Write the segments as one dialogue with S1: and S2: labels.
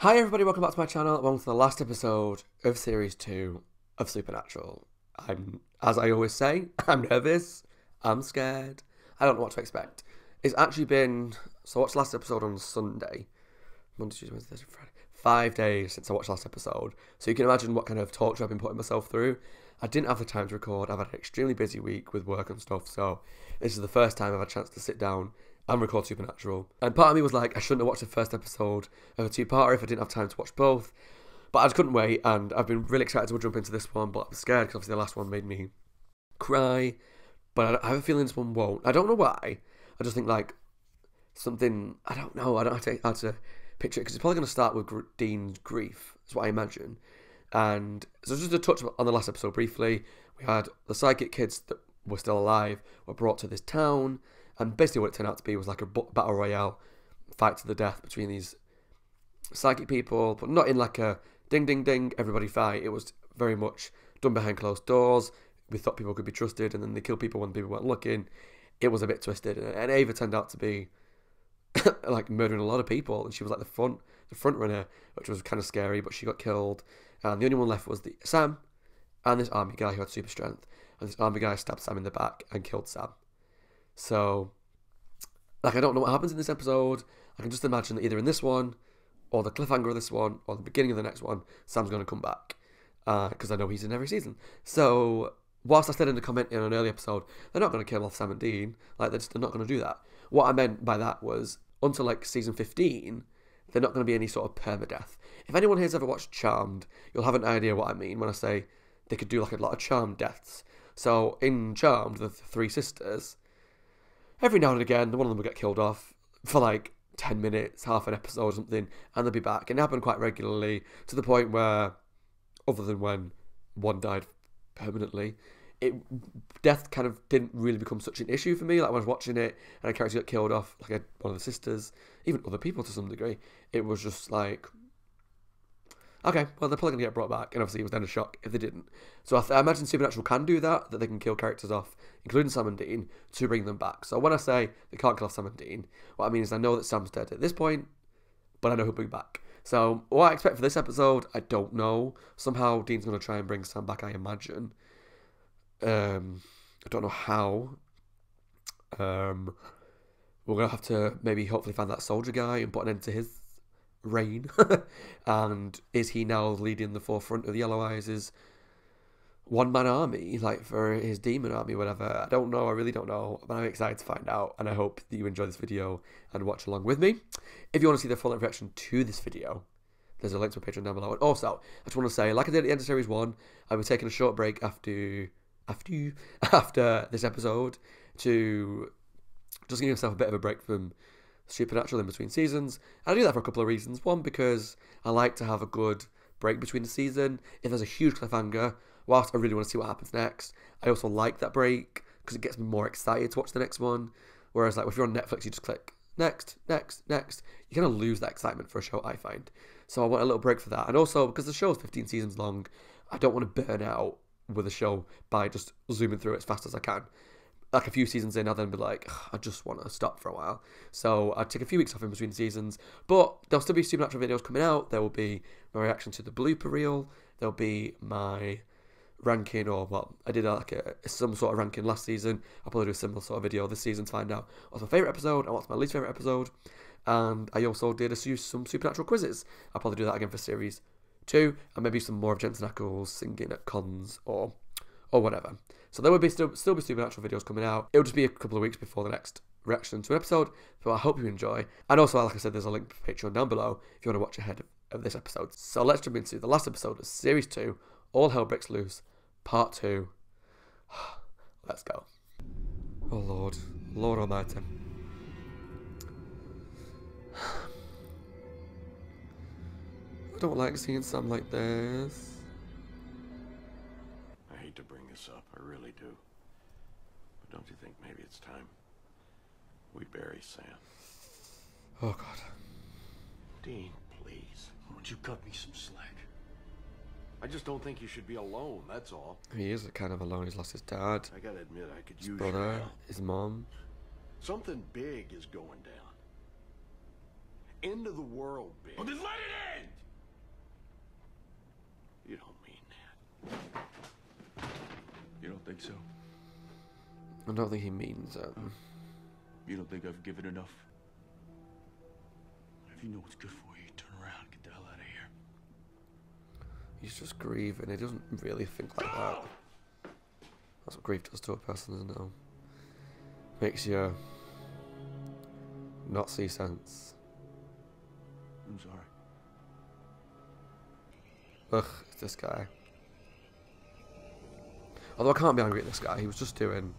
S1: Hi everybody, welcome back to my channel. Welcome to the last episode of Series 2 of Supernatural. As I always say, I'm nervous, I'm scared, I don't know what to expect. It's actually been, so I watched the last episode on Sunday, Monday, Tuesday, Wednesday, Thursday, Friday, 5 days since I watched the last episode. So you can imagine what kind of torture I've been putting myself through. I didn't have the time to record, I've had an extremely busy week with work and stuff, so this is the first time I've had a chance to sit down and record Supernatural. And part of me was like, I shouldn't have watched the first episode of a two-parter if I didn't have time to watch both. But I just couldn't wait, and I've been really excited to jump into this one, but I'm scared because obviously the last one made me cry. But I have a feeling this one won't. I don't know why. I just think like something, I don't know, I don't know how to picture it, because it's probably going to start with Dean's grief, is what I imagine. And so just to touch on the last episode briefly, we had the psychic kids that were still alive were brought to this town, and basically what it turned out to be was like a battle royale fight to the death between these psychic people, but not in like a ding ding ding everybody fight. It was very much done behind closed doors. We thought people could be trusted, and then they killed people when people weren't looking. It was a bit twisted, and Ava turned out to be like murdering a lot of people, and she was like the front runner, which was kind of scary, but she got killed. And the only one left was Sam and this army guy who had super strength, and this army guy stabbed Sam in the back and killed Sam. So, like, I don't know what happens in this episode. I can just imagine that either in this one, or the cliffhanger of this one, or the beginning of the next one, Sam's going to come back. Because I know he's in every season. So, whilst I said in the comment in an early episode, they're not going to kill off Sam and Dean. Like, they're not going to do that. What I meant by that was, until, like, season 15, they're not going to be any sort of permadeath. If anyone here's ever watched Charmed, you'll have an idea what I mean when I say they could do, like, a lot of Charmed deaths. So, in Charmed, the three sisters, every now and again, one of them will get killed off for like 10 minutes, half an episode or something, and they'll be back. And it happened quite regularly, to the point where, other than when one died permanently, death kind of didn't really become such an issue for me. Like when I was watching it and a character got killed off, like one of the sisters, even other people to some degree, it was just like, okay, well, they're probably going to get brought back. And obviously it was then a shock if they didn't. So I imagine Supernatural can do that they can kill characters off, including Sam and Dean, to bring them back. So when I say they can't kill off Sam and Dean, what I mean is I know that Sam's dead at this point, but I know he'll be back. So what I expect for this episode, I don't know. Somehow Dean's going to try and bring Sam back, I imagine. I don't know how. We're going to have to maybe hopefully find that soldier guy and put an end to his reign. And is he now leading the forefront of the Yellow Eyes' one-man army, like for his demon army, whatever? I don't know, I really don't know, but I'm excited to find out, and I hope that you enjoy this video and watch along with me. If you want to see the full reaction to this video, there's a link to my Patreon down below. And also, I just want to say, like I did at the end of Series 1, I'll be taking a short break after this episode to just give myself a bit of a break from Supernatural in between seasons. And I do that for a couple of reasons. One, because I like to have a good break between the season. If there's a huge cliffhanger, whilst I really want to see what happens next, I also like that break because it gets me more excited to watch the next one. Whereas like if you're on Netflix, you just click next, next, next. You kind of lose that excitement for a show, I find. So I want a little break for that. And also because the show is 15 seasons long, I don't want to burn out with a show by just zooming through it as fast as I can. Like a few seasons in, I'll then be like, I just want to stop for a while. So I'd take a few weeks off in between seasons, but there'll still be Supernatural videos coming out. There will be my reaction to the blooper reel. There'll be my ranking, or well, I did some sort of ranking last season. I'll probably do a similar sort of video this season to find out what's my favourite episode and what's my least favourite episode. And I also did some Supernatural quizzes. I'll probably do that again for Series 2, and maybe some more of Jensen Ackles singing at cons or whatever. So there will be still be Supernatural videos coming out. It'll just be a couple of weeks before the next reaction to an episode, so I hope you enjoy. And also, like I said, there's a link to Patreon down below if you want to watch ahead of this episode. So let's jump into the last episode of Series 2, All Hell Breaks Loose, Part 2. Let's go. Oh Lord, Lord Almighty. I don't like seeing Sam like this.
S2: I hate to bring this up, I really do. But don't you think maybe it's time we bury Sam?
S1: Oh God.
S2: Dean, please. Won't you cut me some slack? I just don't think you should be alone, that's all.
S1: He is kind of alone. He's lost his dad,
S2: I gotta admit, I could
S1: his
S2: use
S1: brother,
S2: your help.
S1: his mom.
S2: Something big is going down. end of the world, bitch.
S3: Well, then let it end!
S2: You don't mean that.
S3: You don't think so?
S1: I don't think he means it.
S3: You don't think I've given enough? If you know what's good for you, turn around and get the hell out of here.
S1: He's just grieving. He doesn't really think like that. That's what grief does to a person, isn't it? Makes you not see sense.
S3: I'm sorry.
S1: Ugh, it's this guy. Although I can't be angry at this guy. He was just doing,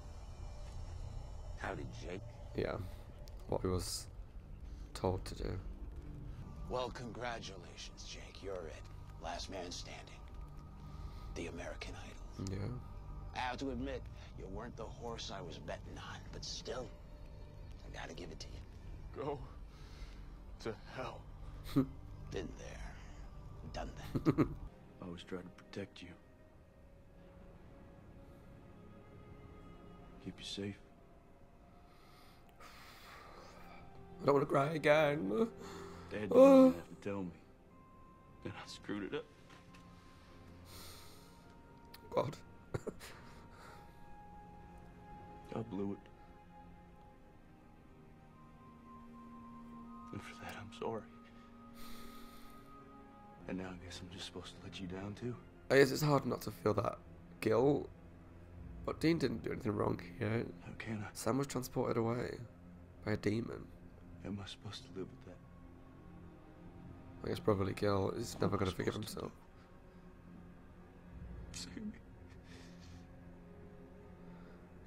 S4: Howdy, Jake.
S1: yeah, what he was told to do.
S4: Well, congratulations, Jake. You're it. Last man standing. The American Idol.
S1: Yeah.
S4: I have to admit, you weren't the horse I was betting on, but still, I gotta give it to you.
S3: Go to hell.
S4: Been there. Done that.
S3: I was trying to protect you. Keep you safe.
S1: I don't want to cry again.
S3: Dad didn't even have to tell me. Then I screwed it up.
S1: God.
S3: I blew it. And for that, I'm sorry. And now I guess I'm just supposed to let you down, too?
S1: I guess it's hard not to feel that guilt. But Dean didn't do anything wrong here.
S3: How can I?
S1: Sam was transported away by a demon.
S3: How am I supposed to live with that?
S1: I guess probably guilt. He's never going to forgive
S3: supposed to
S1: himself.
S3: Save me.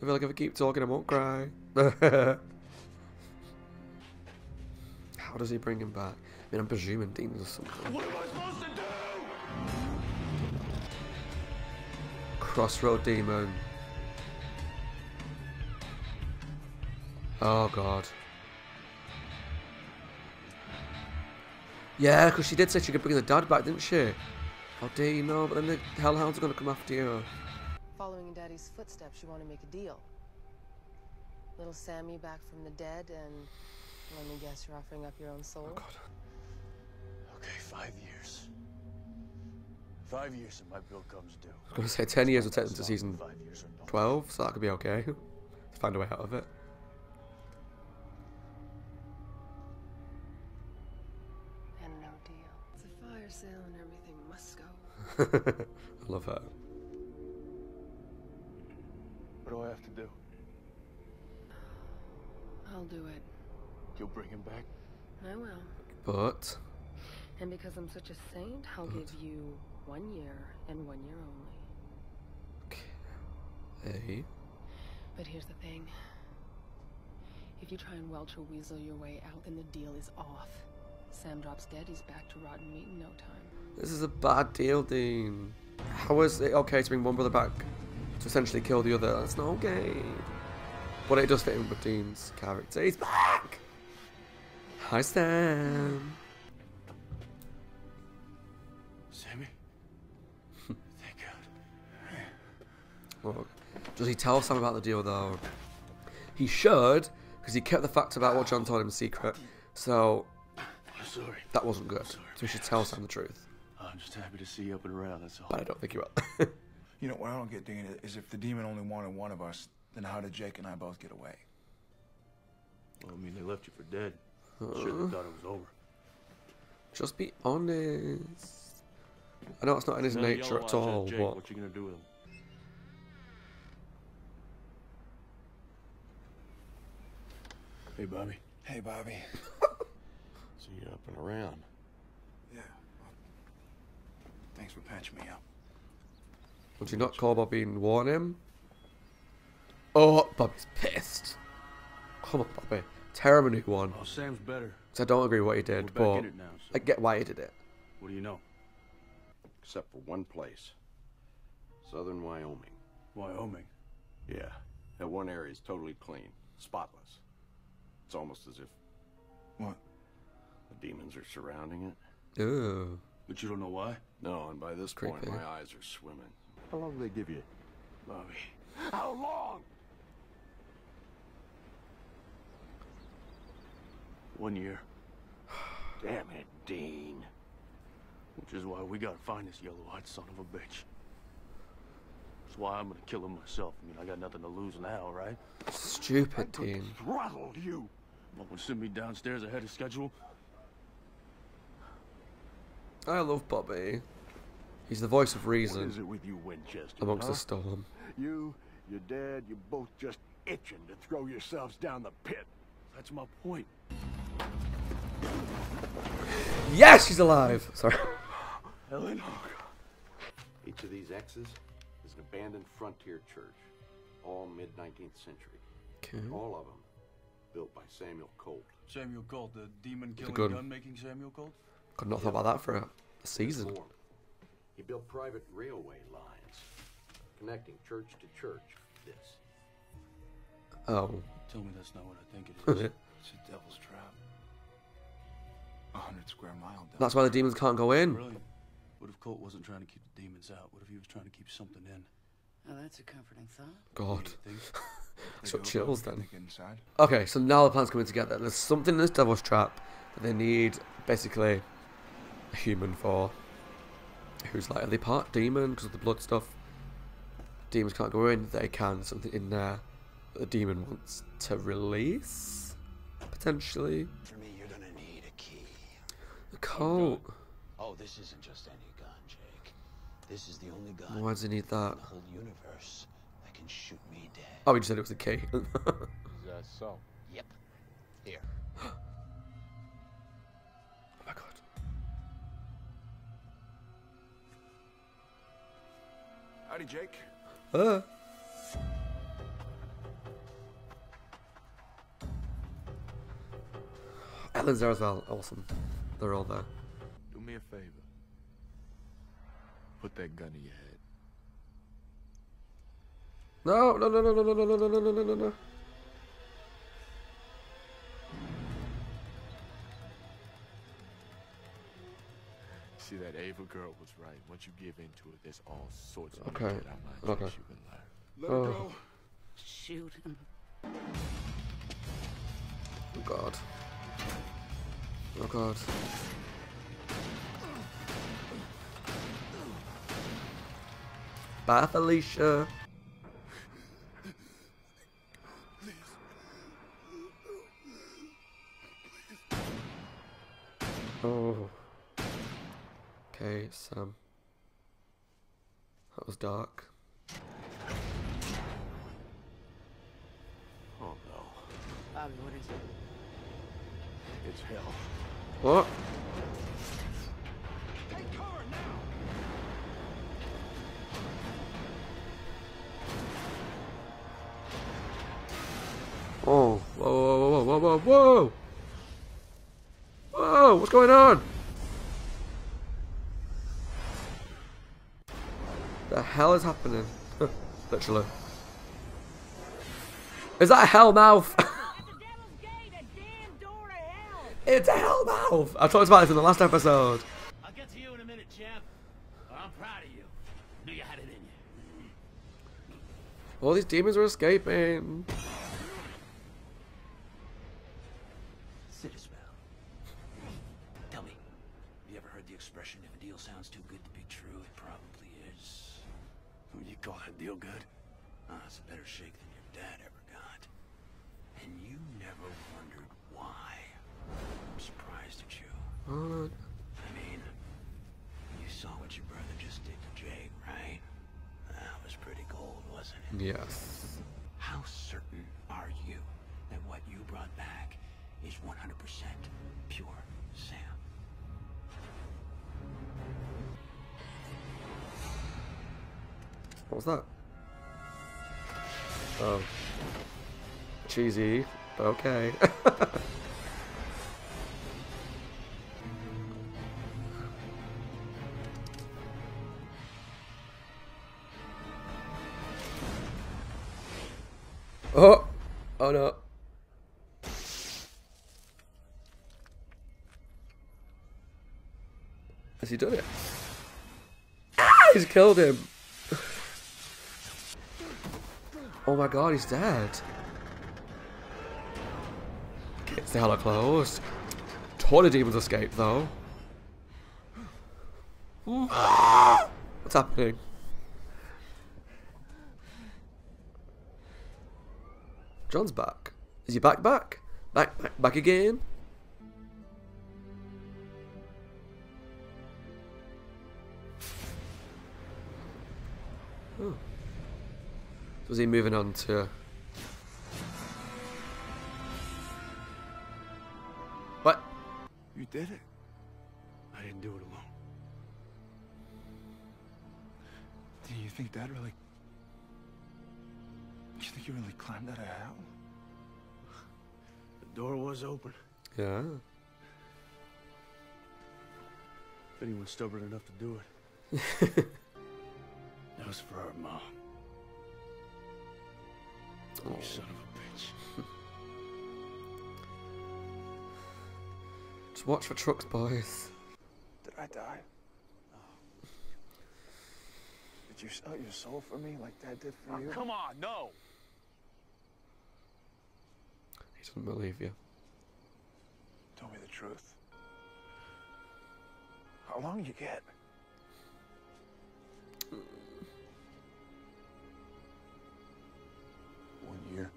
S1: I feel like if I keep talking, I won't cry. How does he bring him back? I mean, I'm presuming Dean does something.
S3: What am I supposed to do?
S1: Crossroad demon. Oh god. Yeah, because she did say she could bring the dad back, didn't she? Oh Dean, no, but then the hellhounds are going to come after you.
S5: Following in Daddy's footsteps, you want to make a deal. Little Sammy back from the dead, and let me guess, you're offering up your own soul?
S1: Oh god.
S3: Okay, 5 years. 5 years and my bill comes due.
S1: I was going to say 10 years will take them to season
S3: 5 years or no.
S1: 12, so that could be okay. Let's find a way out of it.
S5: And no deal. It's a fire sale and everything must go.
S1: I love her.
S3: What do I have to do?
S5: I'll do it.
S3: You'll bring him back?
S5: I will.
S1: But
S5: And because I'm such a saint, I'll give you 1 year and 1 year only.
S1: hey,
S5: But here's the thing. If you try and welch or weasel your way out, then the deal is off. Sam drops dead, he's back to rotten meat in no time.
S1: this is a bad deal, Dean. How is it okay to bring one brother back to essentially kill the other? That's not okay. But it does fit in with Dean's character. He's back! Hi, Sam.
S3: Sammy? Thank God.
S1: Well, does he tell Sam about the deal, though? He should, because he kept the facts about what John told him secret. So,
S3: I'm sorry.
S1: that wasn't good.
S3: Sorry,
S1: So we should tell Sam the truth.
S3: I'm just happy to see you up and around, that's all.
S1: But I don't think he will.
S6: You know, what I don't get, Dean, is if the demon only wanted one of us, then how did Jake and I both get away?
S3: Well, I mean, they left you for dead. Sure, they thought it was over.
S1: Just be honest. I know it's not in his
S3: Now,
S1: nature
S3: Yellow
S1: at
S3: Eyes,
S1: all,
S3: Jake,
S1: but
S3: what you gonna do with him? Hey, Bobby.
S6: Hey, Bobby.
S2: See you up and around.
S6: Yeah. Thanks for patching me up.
S1: would you not call Bobby and warn him? Oh, Bobby's pissed. Come on, Bobby. Tear him a new one.
S3: Oh, Sam's better.
S1: So I don't agree with what he
S3: We're
S1: did,
S3: back
S1: but
S3: in it now, so
S1: I get why he did it.
S3: what do you know?
S2: Except for one place. Southern Wyoming.
S3: Wyoming.
S2: Yeah, that one area is totally clean. Spotless. It's almost as if
S6: What?
S2: the demons are surrounding it.
S1: Ooh.
S3: But you don't know why?
S2: No, and by this point,
S1: Creepy.
S2: my eyes are swimming. How long do they give you?
S3: Bobby.
S2: How long?
S3: 1 year.
S2: Damn it, Dean.
S3: Which is why we gotta find this yellow-eyed son of a bitch. That's why I'm gonna kill him myself. I mean, I got nothing to lose now, right?
S1: Stupid Dean.
S2: Throttled you.
S3: What would send me downstairs ahead of schedule?
S1: I love Bobby. He's the voice of
S2: What
S1: reason
S2: is it with you, Winchester?
S1: amongst
S2: huh?
S1: the storm.
S2: You, your dad, you both just itching to throw yourselves down the pit.
S3: That's my point.
S1: Yes, she's alive. Sorry.
S3: Helen?
S2: Each of these X's is an abandoned frontier church, all mid-19th century.
S1: Okay.
S2: All of them built by Samuel Colt.
S3: Samuel Colt, the demon-killing,
S1: good-
S3: gun-making Samuel Colt?
S1: Could not thought about that for a season.
S2: More. He built private railway lines, connecting church to church. This.
S1: Oh.
S3: Tell me that's not what I think it is.
S6: It's a devil's trap. 100 square mile down.
S1: That's why the demons can't go in.
S3: Brilliant. What if Colt wasn't trying to keep the demons out? What if he was trying to keep something in?
S7: Oh, that's a comforting thought.
S1: God.
S3: You think?
S1: So chills then.
S6: They get inside.
S1: Okay, so now the plan's coming together. There's something in this devil's trap that they need basically a human for. Who's like, are they part demon because of the blood stuff? Demons can't go in, they can. Something in there that the demon wants to release, potentially.
S4: For me, you're gonna need a key.
S1: The coat.
S4: Oh, this isn't just any gun, Jake. This is the only gun
S1: Why does he need
S4: in
S1: that?
S4: the whole universe that can shoot me dead.
S1: Oh, he just said it was the key.
S8: Is that so?
S4: Yep. Here.
S1: Oh my god.
S6: Howdy, Jake.
S1: Ellen's there as well. Awesome. They're all there.
S8: Do me a favor. Put that gun in your head.
S1: No, no, no, no, no, no, no, no, no, no, no, no, no.
S8: See, that Ava girl was right. Once you give into it, there's all sorts of
S1: Okay.
S8: Jedi mind
S1: Okay.
S8: tricks you can learn.
S6: Let her
S1: Oh.
S6: go.
S7: Shoot him.
S1: Oh god. Oh god. Bye, Felicia. Oh. Okay, Sam. That was dark.
S2: Oh no,
S7: Bobby, what is it?
S2: it's hell.
S1: What?
S2: Take cover now!
S1: Oh, whoa, whoa, whoa, whoa, whoa, whoa! Whoa, what's going on? The hell is happening? Literally. Is that a hell mouth? It's a hell mouth! I talked about this in the last episode.
S4: I'll get to you in a minute, champ. But I'm proud of you. Knew you had it in you.
S1: All these demons are escaping.
S4: Citizen. Tell me, have you ever heard the expression, if a deal sounds too good to be true, it probably is? You call that deal good? Ah, it's a better shake than your dad ever got. And you never wondered why. I'm surprised at you.
S1: What?
S4: I mean, you saw what your brother just did to Jake, right? That was pretty cold, wasn't it?
S1: Yes.
S4: How certain are you that what you brought back is 100% pure Sam?
S1: What was that? Oh. Cheesy, but okay. Oh! Oh no. Has he done it? Ah! He's killed him! Oh my god, he's dead. Okay, it's the hell closed. horde of demons escape, though. What's happening? John's back. Is he back? Back again? Oh. Was he moving on to... What?
S6: You did it.
S3: I didn't do it alone.
S6: Do you think that really... You think you really climbed out of hell?
S3: The door was open.
S1: Yeah.
S3: If anyone's stubborn enough to do it. That was for our mom. You son of a bitch.
S1: Just watch for trucks, boys.
S6: Did I die? Did you sell your soul for me like Dad did for you?
S3: Come on, no!
S1: He doesn't believe you.
S6: Tell me the truth. How long you get? One year.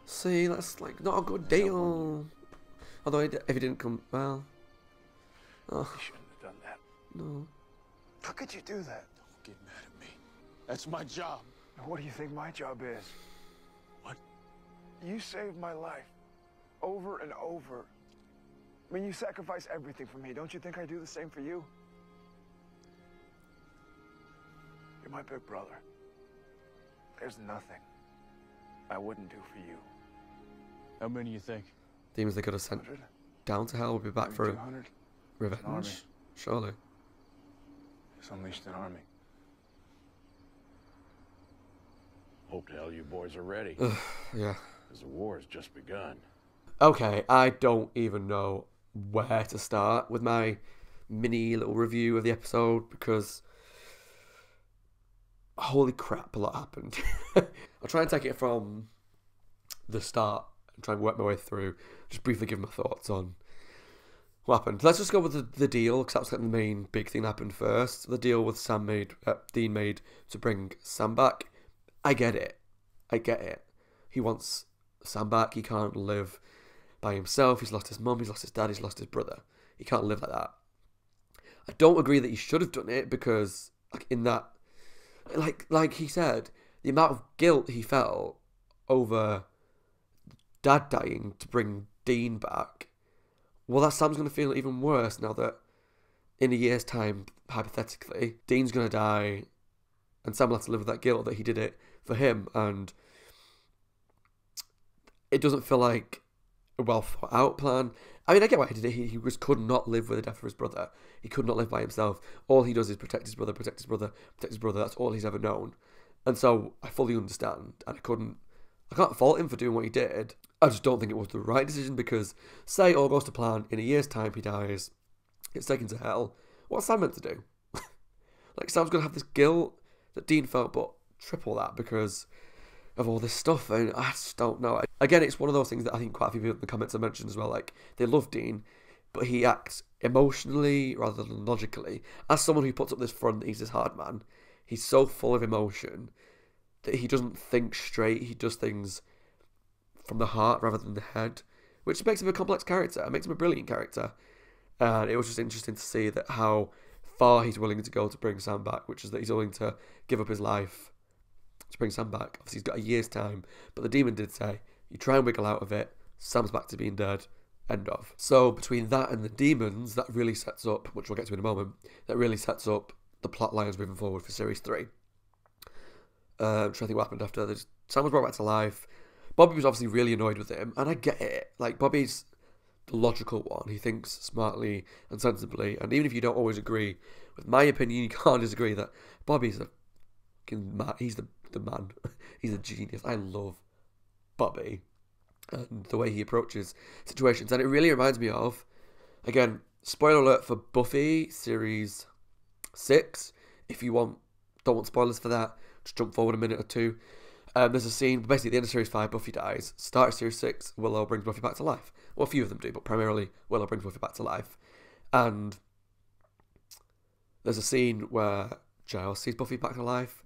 S1: See, that's like not a good deal. Although if he didn't come, well,
S6: You shouldn't have done that.
S1: no.
S6: How could you do that?
S3: Don't get mad at me. That's my job.
S6: What do you think my job is?
S3: What?
S6: You saved my life. Over and over. I mean, you sacrifice everything for me. Don't you think I do the same for you? You're my big brother. There's nothing I wouldn't do for you.
S3: How many you think?
S1: Demons they could have sent
S6: 100?
S1: down to hell will be back
S6: Maybe
S1: for
S6: 200?
S1: revenge.
S6: An army.
S1: Surely.
S6: Just unleashed an army.
S2: Hope to hell you boys are ready.
S1: Yeah.
S2: Because the war has just begun.
S1: Okay, I don't even know where to start with my mini little review of the episode because holy crap, a lot happened. I'll try and take it from the start and try and work my way through. Just briefly give my thoughts on what happened. Let's just go with the deal, because that's like the main big thing that happened first. The deal with Dean made to bring Sam back. I get it. He wants Sam back. He can't live by himself. He's lost his mum, he's lost his dad, he's lost his brother. He can't live like that. I don't agree that he should have done it because, like in that, like he said, the amount of guilt he felt over Dad dying to bring Dean back. Well, that Sam's going to feel even worse now that in a year's time, hypothetically, Dean's going to die, and Sam will have to live with that guilt that he did it for him, and it doesn't feel like a well thought out plan. I mean, I get why he did it. He just could not live with the death of his brother. He could not live by himself. All he does is protect his brother, protect his brother, protect his brother. That's all he's ever known. And so I fully understand. And I can't fault him for doing what he did. I just don't think it was the right decision because, say all goes to plan, in a year's time he dies, gets taken to hell. What's Sam meant to do? Like, Sam's going to have this guilt that Dean felt, but triple that because of all this stuff, and I just don't know. Again, it's one of those things that I think quite a few people in the comments have mentioned as well. Like, they love Dean, but he acts emotionally rather than logically. As someone who puts up this front that he's this hard man, he's so full of emotion that he doesn't think straight. He does things from the heart rather than the head, which makes him a complex character. It makes him a brilliant character. And it was just interesting to see that how far he's willing to go to bring Sam back, which is that he's willing to give up his life to bring Sam back. Obviously, he's got a year's time, but the demon did say, you try and wiggle out of it, Sam's back to being dead, end of. So between that and the demons, that really sets up, which we'll get to in a moment, that really sets up the plot lines moving forward for Series 3. I'm trying to think what happened after this. Sam was brought back to life. Bobby was obviously really annoyed with him, and I get it. Like, Bobby's the logical one. He thinks smartly and sensibly, and even if you don't always agree with my opinion, you can't disagree that Bobby's a fucking man. He's the man. He's a genius. I love Bobby and the way he approaches situations, and it really reminds me of, again, spoiler alert for Buffy Series 6. If you don't want spoilers for that, just jump forward a minute or two. There's a scene, basically at the end of Series 5, Buffy dies. Start of Series 6, Willow brings Buffy back to life. Well, a few of them do, but primarily Willow brings Buffy back to life. And there's a scene where Giles sees Buffy back to life,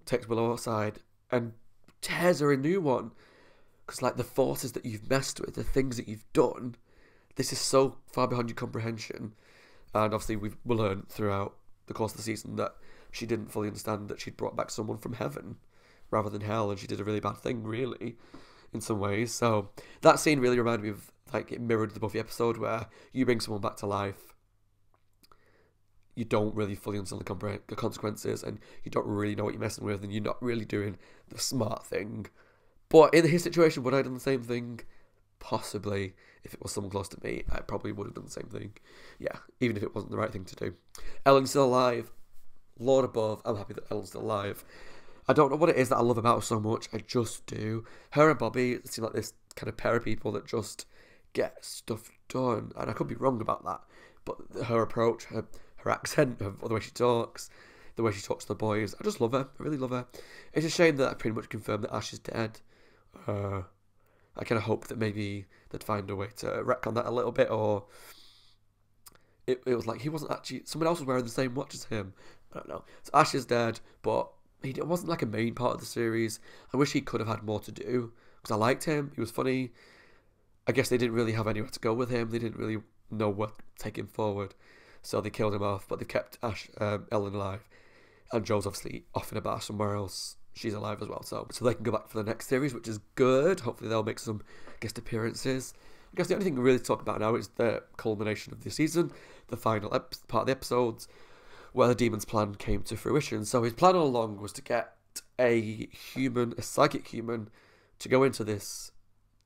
S1: takes Willow outside, and tears her a new one. Because, like, the forces that you've messed with, the things that you've done, this is so far behind your comprehension. And obviously we'll learn throughout the course of the season that she didn't fully understand that she'd brought back someone from heaven rather than hell, and she did a really bad thing, really, in some ways. So that scene really reminded me of, like, it mirrored the Buffy episode where you bring someone back to life, you don't really fully understand the consequences, and you don't really know what you're messing with, and you're not really doing the smart thing. But in his situation, would I have done the same thing? Possibly. If it was someone close to me, I probably would have done the same thing. Yeah, even if it wasn't the right thing to do. Ellen's still alive. Lord above, I'm happy that Ellen's still alive. I don't know what it is that I love about her so much. I just do. Her and Bobby seem like this kind of pair of people that just get stuff done. And I could be wrong about that. But her approach, her accent, the way she talks, the way she talks to the boys, I just love her. I really love her. It's a shame that I pretty much confirmed that Ash is dead. I kind of hoped that maybe they'd find a way to retcon that a little bit, or it was like he wasn't actually, someone else was wearing the same watch as him. I don't know. So Ash is dead, but he wasn't like a main part of the series. I wish he could have had more to do, because I liked him. He was funny. I guess they didn't really have anywhere to go with him. They didn't really know what to take him forward, so they killed him off. But they kept Ellen alive, and Jo's obviously off in a bar somewhere else. She's alive as well, so they can go back for the next series, which is good. Hopefully they'll make some guest appearances. I guess the only thing we really talk about now is the culmination of the season, the final part of the episodes, where the demon's plan came to fruition. So his plan all along was to get a psychic human, to go into this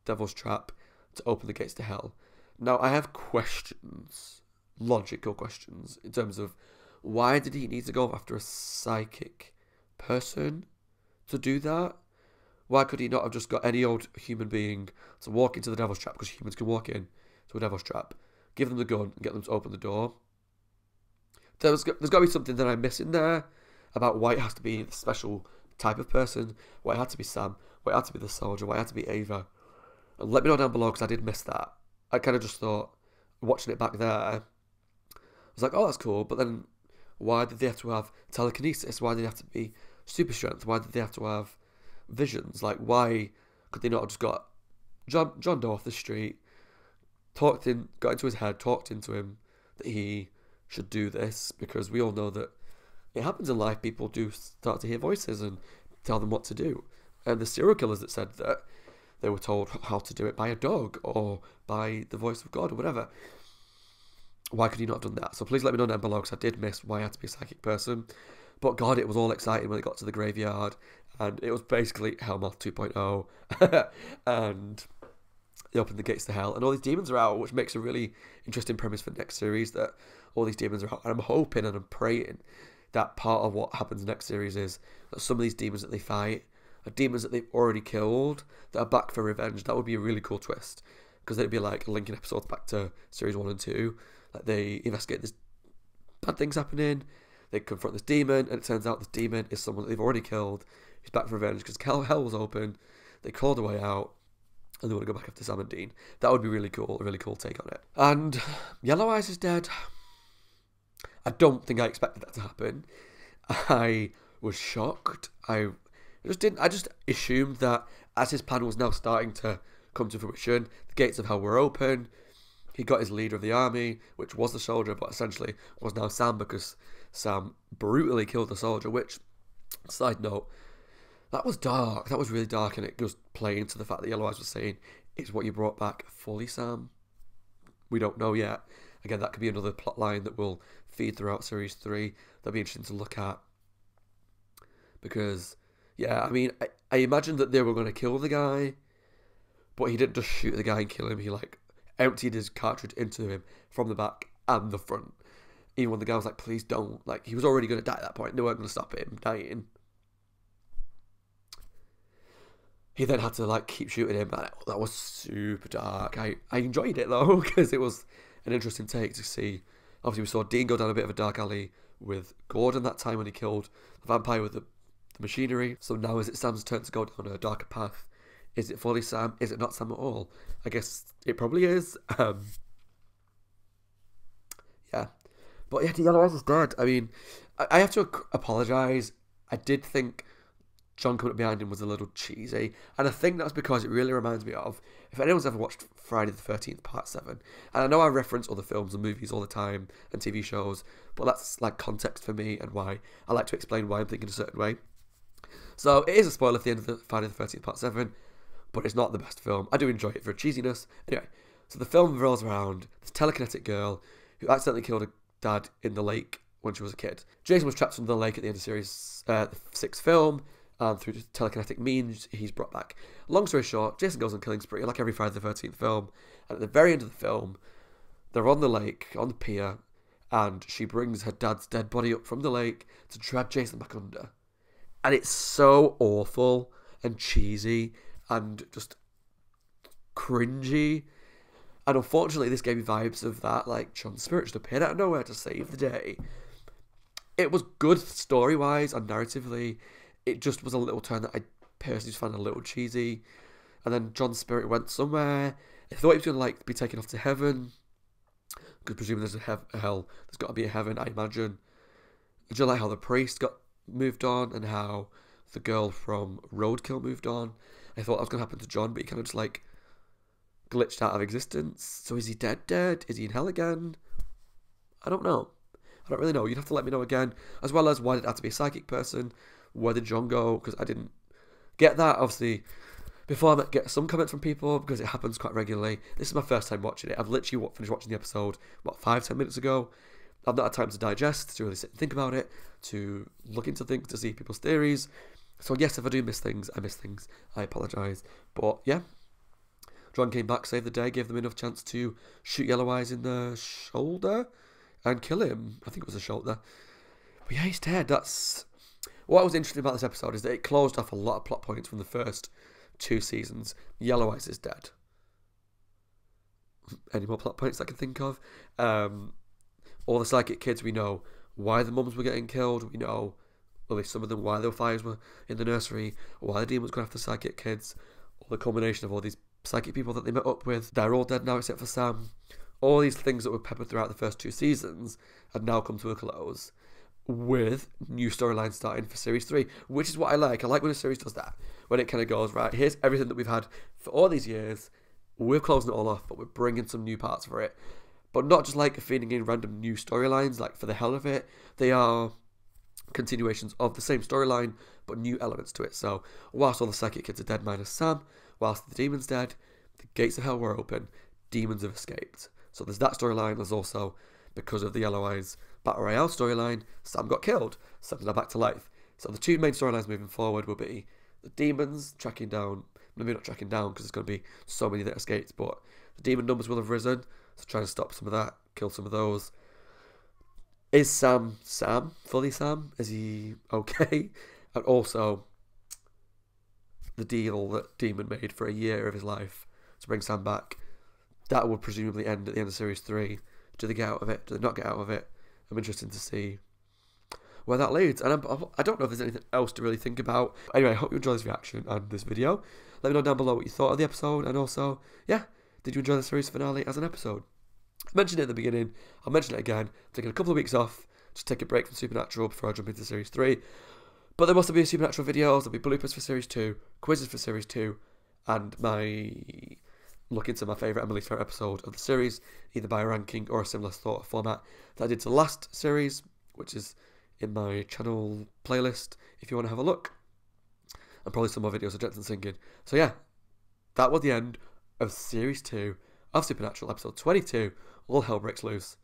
S1: devil's trap to open the gates to hell. Now, I have questions, logical questions, in terms of why did he need to go after a psychic person to do that? Why could he not have just got any old human being to walk into the devil's trap, because humans can walk in to a devil's trap, give them the gun and get them to open the door? There's got to be something that I'm missing there about why it has to be a special type of person, why it had to be Sam, why it had to be the soldier, why it had to be Ava. And let me know down below, because I did miss that. I kind of just thought, watching it back there, I was like, oh, that's cool, but then why did they have to have telekinesis? Why did they have to be super strength? Why did they have to have visions? Like, why could they not have just got John Doe off the street, got into his head, talked into him that he should do this? Because we all know that it happens in life. People do start to hear voices and tell them what to do. And the serial killers that said that they were told how to do it by a dog or by the voice of God or whatever. Why could he not have done that? So please let me know down below, because I did miss why I had to be a psychic person. But God, it was all exciting when it got to the graveyard, and it was basically Hellmouth 2.0, and they opened the gates to hell, and all these demons are out, which makes a really interesting premise for next series, that all these demons are out. And I'm hoping and I'm praying that part of what happens next series is that some of these demons that they fight are demons that they've already killed, that are back for revenge. That would be a really cool twist, because they'd be like linking episodes back to series 1 and 2. Like, they investigate this bad things happening, they confront this demon, and it turns out this demon is someone that they've already killed. He's back for revenge because hell was open. They called a way out, and they want to go back after Sam and Dean. That would be really cool, a really cool take on it. And Yellow Eyes is dead. I don't think I expected that to happen. I was shocked. I just assumed that as his plan was now starting to come to fruition, the gates of hell were open. He got his leader of the army, which was the soldier, but essentially was now Sam, because Sam brutally killed the soldier, which, side note, that was dark. That was really dark, and it goes playing into the fact that Yellow Eyes was saying, is what you brought back fully Sam? We don't know yet. Again, that could be another plot line that will feed throughout Series 3. That'll be interesting to look at. Because, yeah, I mean, I imagine that they were going to kill the guy, but he didn't just shoot the guy and kill him. He, like, emptied his cartridge into him from the back and the front. Even when the guy was like, please don't. Like, he was already going to die at that point. They weren't going to stop him dying. He then had to, like, keep shooting him. And that was super dark. I enjoyed it, though, because it was an interesting take to see. Obviously, we saw Dean go down a bit of a dark alley with Gordon that time when he killed the vampire with the the machinery. So now is it Sam's turn to go down a darker path? Is it fully Sam? Is it not Sam at all? I guess it probably is. Yeah. But yeah, the Yellow Eyes is dead. I mean, I have to apologise. I did think John coming up behind him was a little cheesy. And I think that's because it really reminds me of, if anyone's ever watched Friday the 13th Part 7, and I know I reference other films and movies all the time and TV shows, but that's like context for me and why I like to explain why I'm thinking a certain way. So it is a spoiler at the end of the Friday the 13th Part 7, but it's not the best film. I do enjoy it for cheesiness. Anyway, so the film rolls around this telekinetic girl who accidentally killed her dad in the lake when she was a kid. Jason was trapped under the lake at the end of series the 6th film, and through telekinetic means he's brought back. Long story short, Jason goes on a killing spree like every Friday the 13th film, and at the very end of the film, they're on the lake, on the pier, and she brings her dad's dead body up from the lake to drag Jason back under. And it's so awful and cheesy and just cringy. And unfortunately, this gave me vibes of that, like, John Spirit just appeared out of nowhere to save the day. It was good story-wise and narratively. It just was a little turn that I personally just found a little cheesy. And then John Spirit went somewhere. I thought he was going to, like, be taken off to heaven. Because presumably there's a hell. There's got to be a heaven, I imagine. Did you like how the priest got moved on and how the girl from Roadkill moved on? I thought that was going to happen to John, but he kind of just, like, glitched out of existence. So is he dead? Is he in hell again? I don't know. I don't really know. You'd have to let me know again. As well as why did it have to be a psychic person? Where did John go? Because I didn't get that. Obviously, before I get some comments from people, because it happens quite regularly. This is my first time watching it. I've literally finished watching the episode, 5-10 minutes ago. I've not had time to digest, to really sit and think about it, to look into things, to see people's theories. So yes, if I do miss things, I miss things. I apologise. But yeah, John came back, saved the day, gave them enough chance to shoot Yellow Eyes in the shoulder and kill him. I think it was the shoulder. But yeah, he's dead. That's what was interesting about this episode, is that it closed off a lot of plot points from the first 2 seasons. Yellow Eyes is dead. Any more plot points I can think of? All the psychic kids, we know why the mums were getting killed. We know, at least some of them, why the fires were in the nursery, why the demons going after the psychic kids. All the culmination of all these psychic people that they met up with. They're all dead now except for Sam. All these things that were peppered throughout the first 2 seasons have now come to a close, with new storylines starting for Series 3, which is what I like. I like when a series does that, when it kind of goes, right, here's everything that we've had for all these years, we're closing it all off, but we're bringing some new parts for it. But not just like feeding in random new storylines, like for the hell of it. They are continuations of the same storyline, but new elements to it. So, whilst all the psychic kids are dead minus Sam, whilst the demon's dead, the gates of hell were open, demons have escaped. So there's that storyline. There's also, because of the Yellow Eyes Battle Royale storyline, Sam got killed. Sam's now back to life. So the 2 main storylines moving forward will be the demons tracking down, maybe not tracking down because there's going to be so many that escaped, but the demon numbers will have risen. So trying to stop some of that, kill some of those. Is Sam fully Sam? Is he okay? And also, the deal that Demon made for a year of his life to bring Sam back, that would presumably end at the end of Series 3. Do they get out of it? Do they not get out of it? I'm interested to see where that leads. And I don't know if there's anything else to really think about. Anyway, I hope you enjoy this reaction and this video. Let me know down below what you thought of the episode. And also, yeah, did you enjoy the series finale as an episode? I mentioned it at the beginning. I'll mention it again. I'm taking a couple of weeks off. Just take a break from Supernatural before I jump into Series 3. But there must be Supernatural videos. There'll be bloopers for Series 2, quizzes for Series 2, and my look into my favourite and least favourite episode of the series, either by a ranking or a similar sort of format that I did to the last series, which is in my channel playlist if you want to have a look. And probably some more videos of Jensen singing. So yeah, that was the end of Series 2 of Supernatural, episode 22, All Hell Breaks Loose,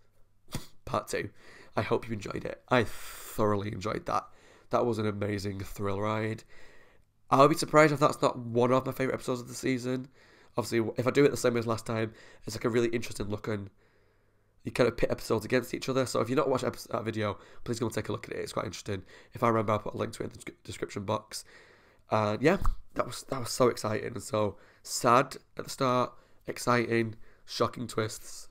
S1: part 2. I hope you enjoyed it. I thoroughly enjoyed that. That was an amazing thrill ride. I'll be surprised if that's not one of my favourite episodes of the season. Obviously, if I do it the same way as last time, it's like a really interesting looking. You kind of pit episodes against each other. So if you've not watched that video, please go and take a look at it. It's quite interesting. If I remember, I'll put a link to it in the description box. And yeah, that was so exciting and so sad at the start. Exciting, shocking twists.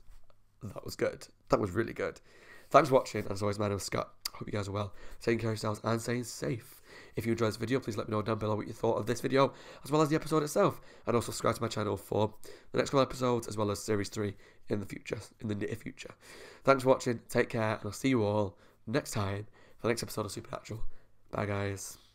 S1: That was good. That was really good. Thanks for watching. As always, my name is Scott. Hope you guys are well. Taking care of yourselves and staying safe. If you enjoyed this video, please let me know down below what you thought of this video, as well as the episode itself. And also subscribe to my channel for the next couple episodes, as well as Series 3 in the near future. Thanks for watching, take care, and I'll see you all next time for the next episode of Supernatural. Bye, guys.